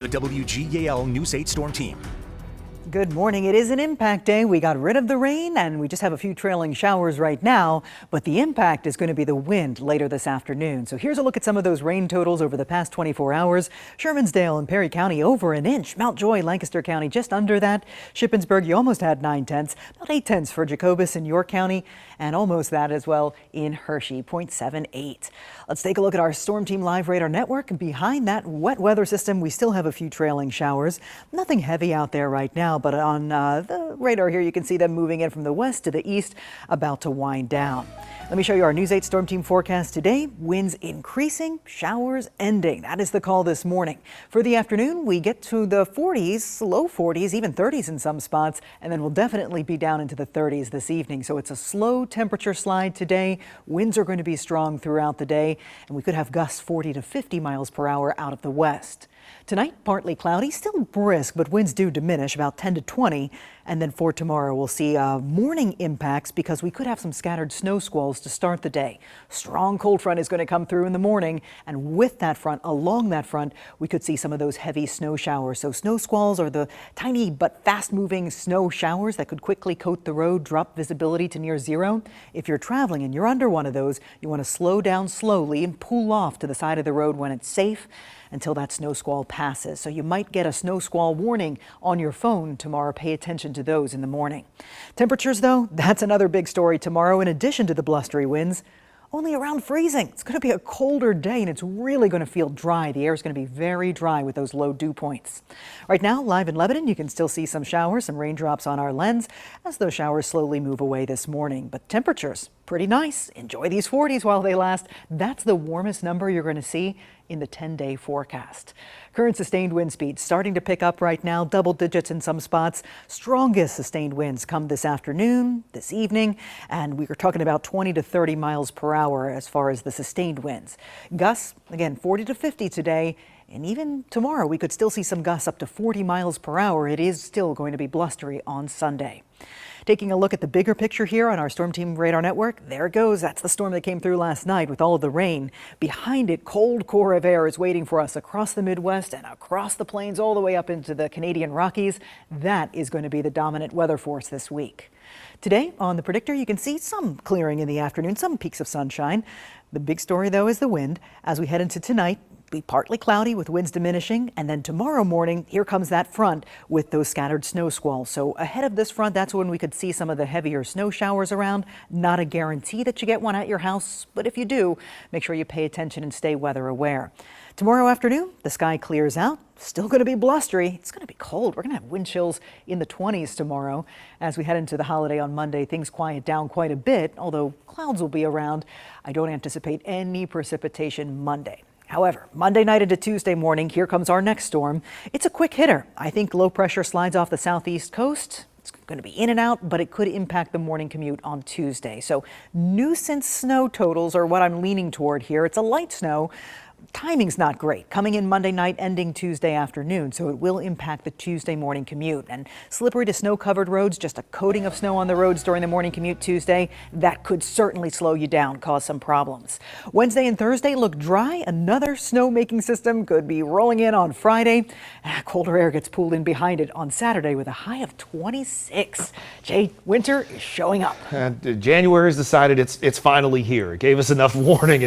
The WGAL News 8 Storm Team. Good morning. It is an impact day. We got rid of the rain and we just have a few trailing showers right now, but the impact is going to be the wind later this afternoon. So here's a look at some of those rain totals over the past 24 hours. Shermansdale and Perry County over an inch. Mount Joy, Lancaster County just under that. Shippensburg, you almost had 9/10, about 8/10 for Jacobus in York County, and almost that as well in Hershey, 0.78. Let's take a look at our Storm Team Live Radar Network. Behind that wet weather system, we still have a few trailing showers. Nothing heavy out there right now, but on the radar here, you can see them moving in from the west to the east, about to wind down. Let me show you our News 8 Storm Team forecast today. Winds increasing, showers ending. That is the call this morning. For the afternoon, we get to the 40s, low 40s, even 30s in some spots, and then we'll definitely be down into the 30s this evening. So it's a slow temperature slide today. Winds are going to be strong throughout the day, and we could have gusts 40 to 50 miles per hour out of the west. Tonight, partly cloudy, still brisk, but winds do diminish about 10 to 20. And then for tomorrow, we'll see morning impacts because we could have some scattered snow squalls to start the day. Strong cold front is going to come through in the morning. And with that front, along that front, we could see some of those heavy snow showers. So snow squalls are the tiny but fast moving snow showers that could quickly coat the road, drop visibility to near zero. If you're traveling and you're under one of those, you want to slow down slowly and pull off to the side of the road when it's safe until that snow squall passes. So you might get a snow squall warning on your phone tomorrow. Pay attention to those in the morning. Temperatures, though, that's another big story tomorrow. In addition to the blustery winds, only around freezing. It's going to be a colder day and it's really going to feel dry. The air is going to be very dry with those low dew points. Right now, live in Lebanon, you can still see some showers, some raindrops on our lens as those showers slowly move away this morning. But temperatures, pretty nice. Enjoy these 40s while they last. That's the warmest number you're going to see in the 10-day forecast. Current sustained wind speeds starting to pick up right now, double digits in some spots. Strongest sustained winds come this afternoon, this evening, and we are talking about 20 to 30 miles per hour as far as the sustained winds. Gusts, again, 40 to 50 today. And even tomorrow, we could still see some gusts up to 40 miles per hour. It is still going to be blustery on Sunday. Taking a look at the bigger picture here on our Storm Team Radar Network, there it goes. That's the storm that came through last night with all of the rain. Behind it, cold core of air is waiting for us across the Midwest and across the plains all the way up into the Canadian Rockies. That is going to be the dominant weather force this week. Today on the predictor, you can see some clearing in the afternoon, some peaks of sunshine. The big story, though, is the wind. As we head into tonight, be partly cloudy with winds diminishing, and then tomorrow morning here comes that front with those scattered snow squalls. So ahead of this front, that's when we could see some of the heavier snow showers around. Not a guarantee that you get one at your house, but if you do, make sure you pay attention and stay weather aware. Tomorrow afternoon, the sky clears out. Still going to be blustery. It's going to be cold. We're going to have wind chills in the 20s tomorrow. As we head into the holiday on Monday, things quiet down quite a bit, although clouds will be around. I don't anticipate any precipitation Monday. However, Monday night into Tuesday morning, here comes our next storm. It's a quick hitter. I think low pressure slides off the southeast coast. It's going to be in and out, but it could impact the morning commute on Tuesday. So nuisance snow totals are what I'm leaning toward here. It's a light snow. Timing's not great. Coming in Monday night, ending Tuesday afternoon, so it will impact the Tuesday morning commute. And slippery to snow-covered roads, just a coating of snow on the roads during the morning commute Tuesday, that could certainly slow you down, cause some problems. Wednesday and Thursday look dry. Another snow-making system could be rolling in on Friday. Colder air gets pulled in behind it on Saturday with a high of 26. Jay, winter is showing up. January has decided it's finally here. It gave us enough warning.